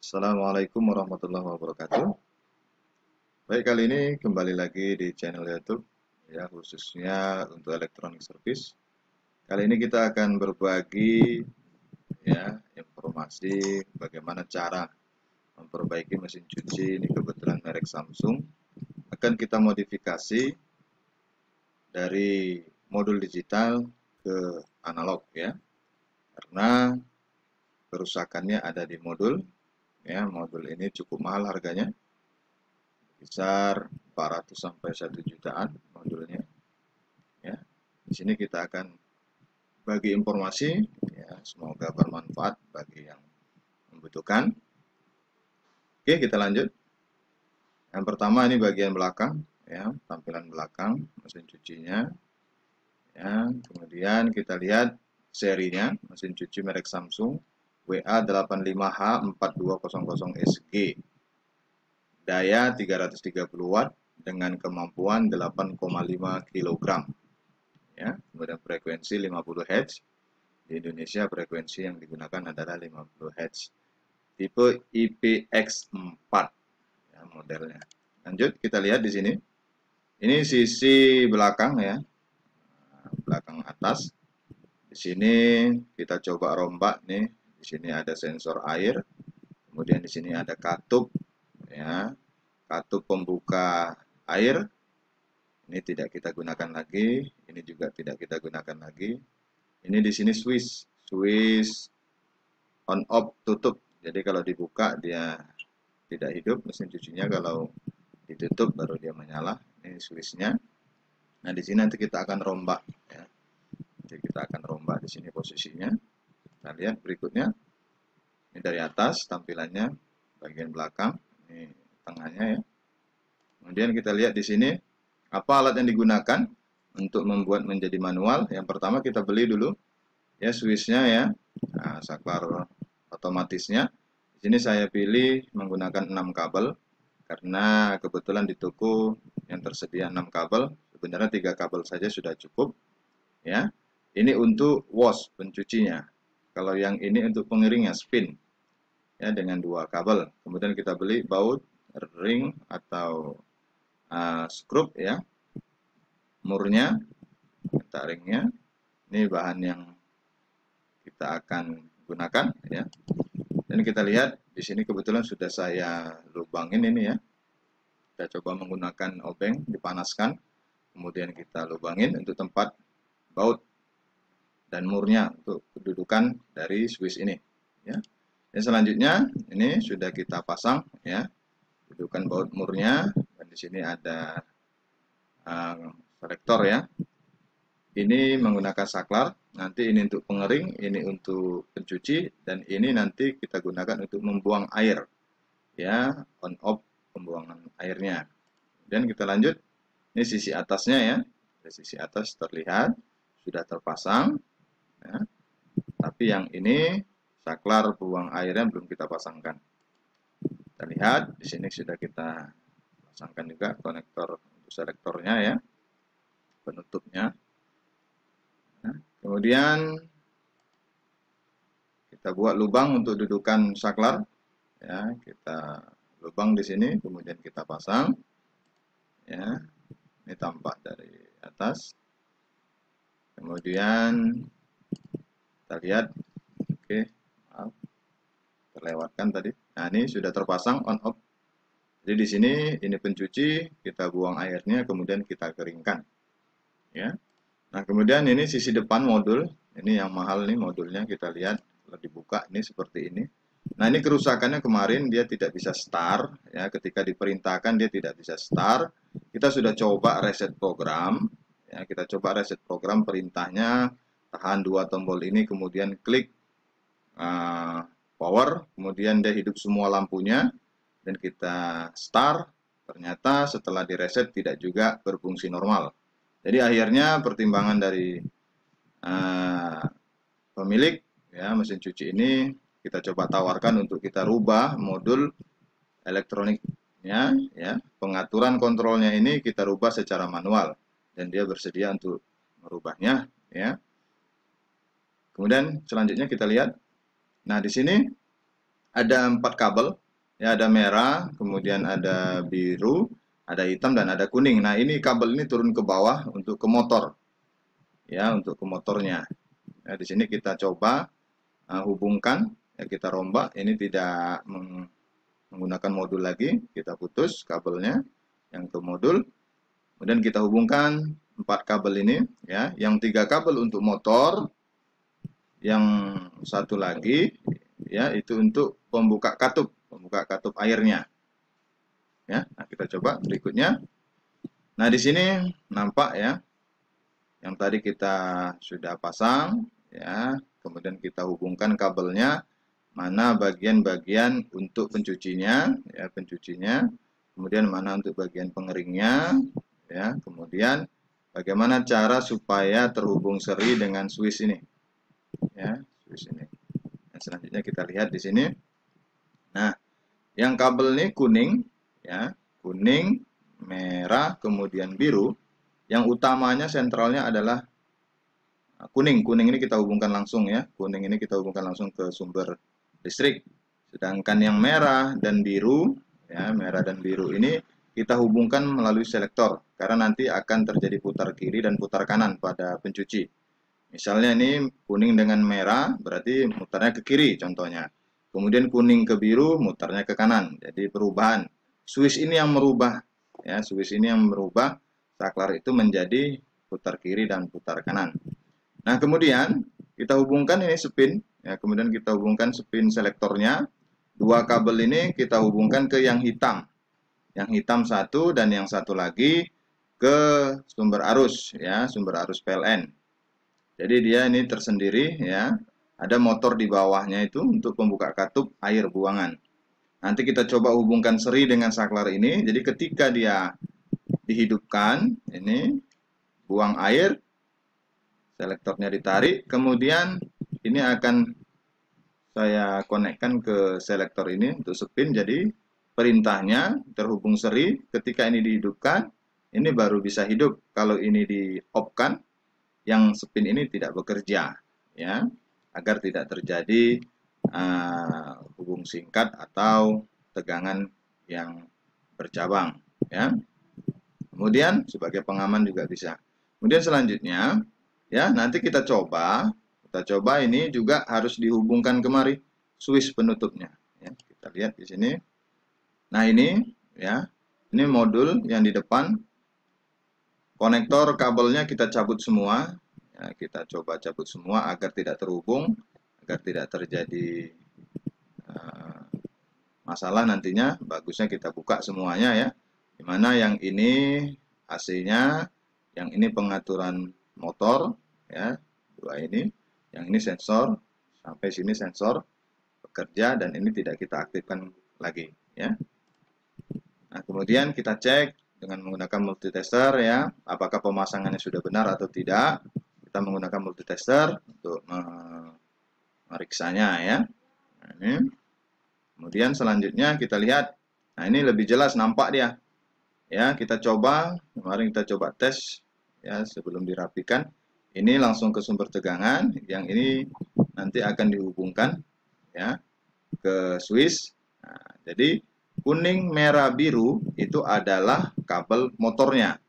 Assalamualaikum warahmatullahi wabarakatuh. Baik, kali ini kembali lagi di channel YouTube ya, khususnya untuk elektronik service. Kali ini kita akan berbagi ya informasi bagaimana cara memperbaiki mesin cuci. Ini kebetulan merek Samsung. Akan kita modifikasi dari modul digital ke analog ya. Karena kerusakannya ada di modul ya. Modul ini cukup mahal harganya. Besar 400 sampai 1 jutaan modulnya ya. Di sini kita akan bagi informasi ya, semoga bermanfaat bagi yang membutuhkan. Oke, kita lanjut. Yang pertama ini bagian belakang ya, tampilan belakang mesin cucinya ya. Kemudian kita lihat serinya, mesin cuci merek Samsung WA85H4200SG, daya 330 watt dengan kemampuan 8,5 kg ya. Kemudian frekuensi 50 Hz. Di Indonesia frekuensi yang digunakan adalah 50 Hz. Tipe IPX4 ya, modelnya. Lanjut kita lihat di sini. Ini sisi belakang ya. Belakang atas. Di sini kita coba rombak nih. Di sini ada sensor air. Kemudian di sini ada katup ya. Katup pembuka air. Ini tidak kita gunakan lagi, ini juga tidak kita gunakan lagi. Ini di sini switch on off tutup. Jadi kalau dibuka dia tidak hidup mesin cucinya, kalau ditutup baru dia menyala. Ini switchnya. Nah di sini nanti kita akan rombak. Ya. Jadi kita akan rombak di sini posisinya. Kita lihat berikutnya. Ini dari atas tampilannya, bagian belakang. Ini tengahnya ya. Kemudian kita lihat di sini. Apa alat yang digunakan untuk membuat menjadi manual? Yang pertama kita beli dulu ya switchnya ya, nah, saklar otomatisnya. Di sini saya pilih menggunakan 6 kabel karena kebetulan di toko yang tersedia 6 kabel. Sebenarnya 3 kabel saja sudah cukup ya. Ini untuk wash pencucinya. Kalau yang ini untuk pengiringnya spin ya dengan 2 kabel. Kemudian kita beli baut, ring atau skrup ya, murnya, ringnya. Ini bahan yang kita akan gunakan ya. Dan kita lihat di sini kebetulan sudah saya lubangin ini ya. Kita coba menggunakan obeng, dipanaskan, kemudian kita lubangin untuk tempat baut dan murnya untuk kedudukan dari switch ini ya. Dan selanjutnya ini sudah kita pasang ya, kedudukan baut murnya, dan di sini ada selektor ya. Ini menggunakan saklar, nanti ini untuk pengering, ini untuk pencuci, dan ini nanti kita gunakan untuk membuang air ya, on off pembuangan airnya. Dan kita lanjut, ini sisi atasnya ya, dari sisi atas terlihat sudah terpasang ya. Tapi yang ini saklar buang airnya belum kita pasangkan. Kita lihat di sini sudah kita pasangkan juga konektor untuk selektornya ya, penutupnya. Nah, kemudian kita buat lubang untuk dudukan saklar ya, kita lubang di sini, kemudian kita pasang ya. Ini tampak dari atas. Kemudian kita lihat, oke, maaf, terlewatkan tadi. Nah, ini sudah terpasang on off. Jadi di sini ini pencuci, kita buang airnya, kemudian kita keringkan ya. Nah, kemudian ini sisi depan modul, ini yang mahal nih modulnya, kita lihat kalau dibuka ini seperti ini. Nah, ini kerusakannya kemarin dia tidak bisa start ya, ketika diperintahkan dia tidak bisa start. Kita sudah coba reset program ya, kita coba reset program, perintahnya tahan 2 tombol ini, kemudian klik power, kemudian dia hidup semua lampunya dan kita start. Ternyata setelah direset tidak juga berfungsi normal. Jadi akhirnya pertimbangan dari pemilik ya mesin cuci ini, kita coba tawarkan untuk kita rubah modul elektroniknya ya, pengaturan kontrolnya ini kita rubah secara manual dan dia bersedia untuk merubahnya ya. Kemudian selanjutnya kita lihat, nah di sini ada 4 kabel, ya, ada merah, kemudian ada biru, ada hitam dan ada kuning. Nah, ini kabel ini turun ke bawah untuk ke motor, ya, untuk ke motornya. Nah, di sini kita coba hubungkan, ya, kita rombak. Ini tidak menggunakan modul lagi, kita putus kabelnya yang ke modul, kemudian kita hubungkan 4 kabel ini, ya, yang 3 kabel untuk motor, yang satu lagi, ya, itu untuk pembuka katup airnya, ya. Nah, kita coba berikutnya. Nah, di sini nampak, ya, yang tadi kita sudah pasang, ya, kemudian kita hubungkan kabelnya, mana bagian-bagian untuk pencucinya, ya, pencucinya, kemudian mana untuk bagian pengeringnya, ya, kemudian bagaimana cara supaya terhubung seri dengan switch ini, ya, switch ini. Nah, selanjutnya kita lihat di sini. Nah, yang kabel ini kuning, ya, kuning, merah, kemudian biru. Yang utamanya sentralnya adalah kuning. Kuning ini kita hubungkan langsung, ya. Kuning ini kita hubungkan langsung ke sumber listrik. Sedangkan yang merah dan biru, ya, merah dan biru ini kita hubungkan melalui selektor karena nanti akan terjadi putar kiri dan putar kanan pada pencuci. Misalnya ini kuning dengan merah berarti mutarnya ke kiri contohnya. Kemudian kuning ke biru mutarnya ke kanan. Jadi perubahan. Switch ini yang merubah, ya, switch ini yang merubah saklar itu menjadi putar kiri dan putar kanan. Nah, kemudian kita hubungkan ini spin, ya, kemudian kita hubungkan spin selektornya. Dua kabel ini kita hubungkan ke yang hitam. Yang hitam satu dan yang satu lagi ke sumber arus, ya, sumber arus PLN. Jadi dia ini tersendiri, ya. Ada motor di bawahnya itu untuk pembuka katup air buangan. Nanti kita coba hubungkan seri dengan saklar ini. Jadi ketika dia dihidupkan, ini buang air, selektornya ditarik, kemudian ini akan saya konekkan ke selektor ini untuk spin. Jadi perintahnya terhubung seri, ketika ini dihidupkan, ini baru bisa hidup. Kalau ini di-off-kan, yang spin ini tidak bekerja, ya, agar tidak terjadi hubung singkat atau tegangan yang bercabang, ya. Kemudian sebagai pengaman juga bisa. Kemudian selanjutnya, ya, nanti kita coba ini juga harus dihubungkan kemari switch penutupnya, ya. Kita lihat di sini. Nah, ini, ya, ini modul yang di depan. Konektor kabelnya kita cabut semua, ya, kita coba cabut semua agar tidak terhubung, agar tidak terjadi masalah nantinya. Bagusnya kita buka semuanya, ya. Dimana yang ini AC-nya, yang ini pengaturan motor, ya, dua ini, yang ini sensor, sampai sini sensor bekerja dan ini tidak kita aktifkan lagi, ya. Nah, kemudian kita cek dengan menggunakan multitester, ya, apakah pemasangannya sudah benar atau tidak. Kita menggunakan multitester untuk meriksanya, ya. Nah, ini. Kemudian selanjutnya kita lihat. Nah, ini lebih jelas nampak dia. Ya, kita coba, kemarin kita coba tes, ya, sebelum dirapikan. Ini langsung ke sumber tegangan, yang ini nanti akan dihubungkan, ya, ke switch. Nah, jadi kuning, merah, biru itu adalah kabel motornya.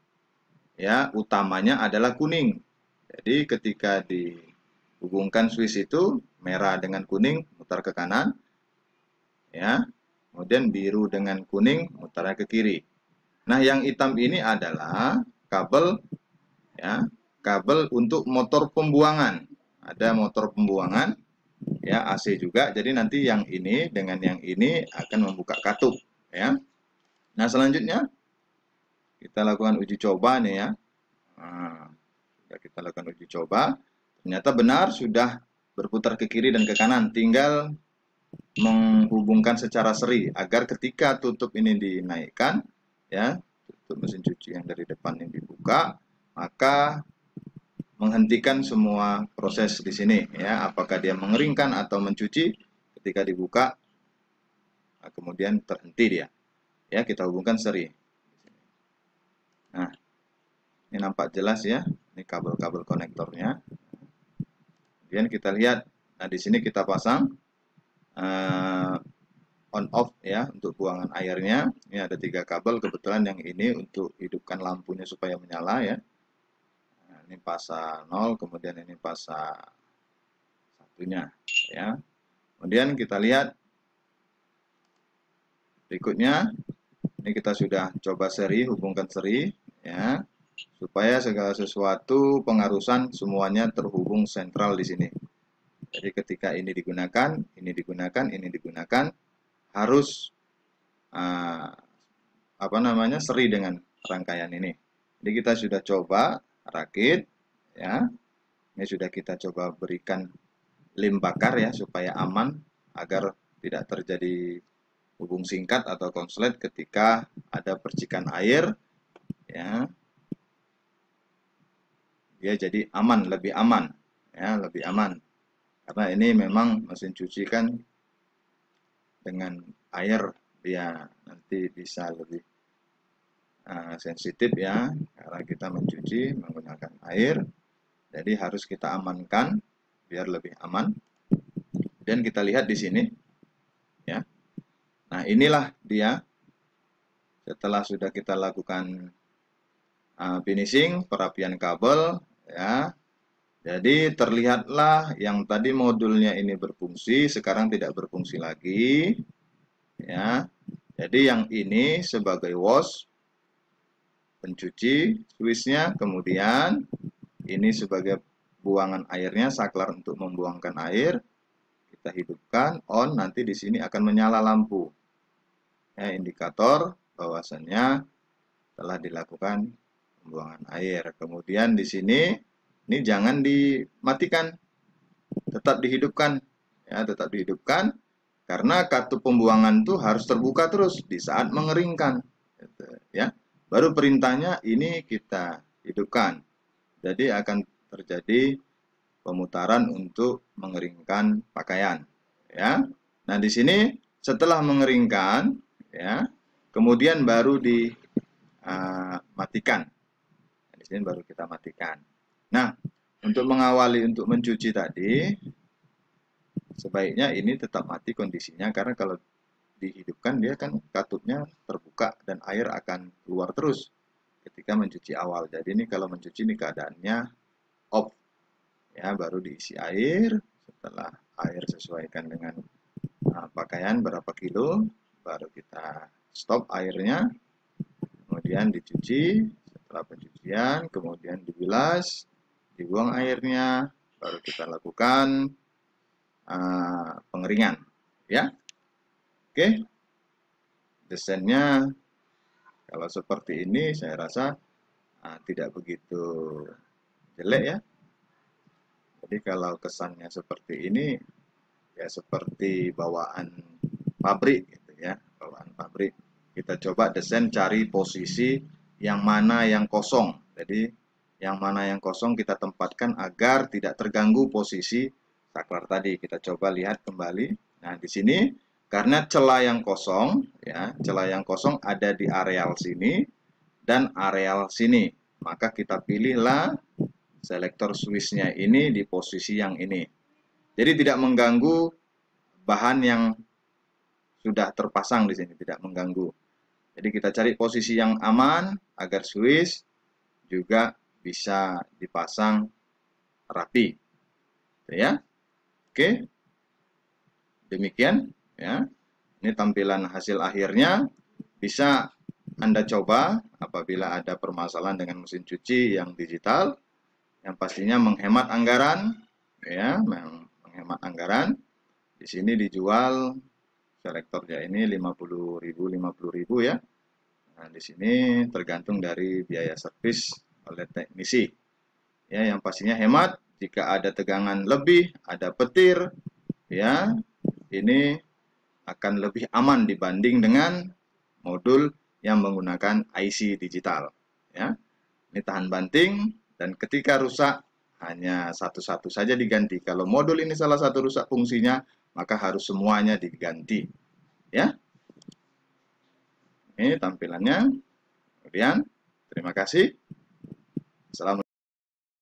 Ya, utamanya adalah kuning. Jadi ketika dihubungkan switch itu merah dengan kuning mutar ke kanan, ya. Kemudian biru dengan kuning mutarnya ke kiri. Nah, yang hitam ini adalah kabel, ya, kabel untuk motor pembuangan. Ada motor pembuangan, ya, AC juga. Jadi nanti yang ini dengan yang ini akan membuka katup, ya. Nah, selanjutnya kita lakukan uji coba nih, ya. Nah, kita lakukan uji coba. Ternyata benar sudah berputar ke kiri dan ke kanan. Tinggal menghubungkan secara seri agar ketika tutup ini dinaikkan, ya, tutup mesin cuci yang dari depan ini dibuka, maka menghentikan semua proses di sini, ya, apakah dia mengeringkan atau mencuci. Ketika dibuka, kemudian terhenti dia, ya, kita hubungkan seri. Nah, ini nampak jelas, ya, ini kabel-kabel konektornya. Kemudian kita lihat, nah, di sini kita pasang on off ya untuk buangan airnya. Ini ada 3 kabel, kebetulan yang ini untuk hidupkan lampunya supaya menyala ya. Nah, ini pasa 0, kemudian ini pasa satunya ya. Kemudian kita lihat berikutnya, ini kita sudah coba seri, hubungkan seri ya, supaya segala sesuatu pengarusan semuanya terhubung sentral di sini. Jadi ketika ini digunakan, ini digunakan, ini digunakan, harus seri dengan rangkaian ini. Jadi kita sudah coba rakit ya. Ini sudah kita coba berikan lem bakar ya supaya aman agar tidak terjadi hubung singkat atau konslet ketika ada percikan air ya. Dia jadi aman, lebih aman ya, lebih aman. Karena ini memang mesin cuci kan dengan air dia nanti bisa lebih sensitif ya, karena kita mencuci menggunakan air. Jadi harus kita amankan biar lebih aman. Dan kita lihat di sini ya. Nah, inilah dia setelah sudah kita lakukan finishing, perapian kabel ya. Jadi terlihatlah yang tadi modulnya ini berfungsi, sekarang tidak berfungsi lagi ya. Jadi yang ini sebagai wash pencuci switchnya, kemudian ini sebagai buangan airnya, saklar untuk membuangkan air. Kita hidupkan on, nanti di sini akan menyala lampu ya, indikator bahwasannya telah dilakukan pembuangan air. Kemudian di sini ini jangan dimatikan, tetap dihidupkan ya, tetap dihidupkan karena katup pembuangan itu harus terbuka terus di saat mengeringkan gitu, ya. Baru perintahnya ini kita hidupkan. Jadi akan terjadi pemutaran untuk mengeringkan pakaian ya. Nah, di sini setelah mengeringkan ya, kemudian baru dimatikan. Di sini baru kita matikan. Nah, untuk mengawali untuk mencuci tadi sebaiknya ini tetap mati kondisinya, karena kalau dihidupkan dia kan katupnya terbuka dan air akan keluar terus ketika mencuci awal. Jadi ini kalau mencuci ini keadaannya off ya, baru diisi air. Setelah air sesuaikan dengan pakaian berapa kilo, baru kita stop airnya, kemudian dicuci. Setelah pencucian kemudian dibilas, dibuang airnya, baru kita lakukan pengeringan ya. Oke, desainnya kalau seperti ini saya rasa tidak begitu jelek ya. Jadi kalau kesannya seperti ini ya seperti bawaan pabrik gitu ya, bawaan pabrik. Kita coba desain cari posisi yang mana yang kosong. Jadi yang mana yang kosong kita tempatkan agar tidak terganggu posisi saklar tadi. Kita coba lihat kembali. Nah, di sini karena celah yang kosong ya, celah yang kosong ada di areal sini dan areal sini, maka kita pilihlah selektor switch-nya ini di posisi yang ini. Jadi tidak mengganggu bahan yang sudah terpasang di sini, tidak mengganggu. Jadi kita cari posisi yang aman agar switch juga bisa dipasang rapi. Ya. Oke. Demikian ya. Ini tampilan hasil akhirnya. Bisa Anda coba apabila ada permasalahan dengan mesin cuci yang digital, yang pastinya menghemat anggaran ya, menghemat anggaran. Di sini dijual selektornya ini 50.000 ya. Nah, di sini tergantung dari biaya servis oleh teknisi. Ya, yang pastinya hemat. Jika ada tegangan lebih, ada petir ya, ini akan lebih aman dibanding dengan modul yang menggunakan IC digital ya. Ini tahan banting dan ketika rusak hanya satu-satu saja diganti. Kalau modul ini salah satu rusak fungsinya, maka harus semuanya diganti ya. Ini tampilannya. Kemudian terima kasih. Assalamualaikum.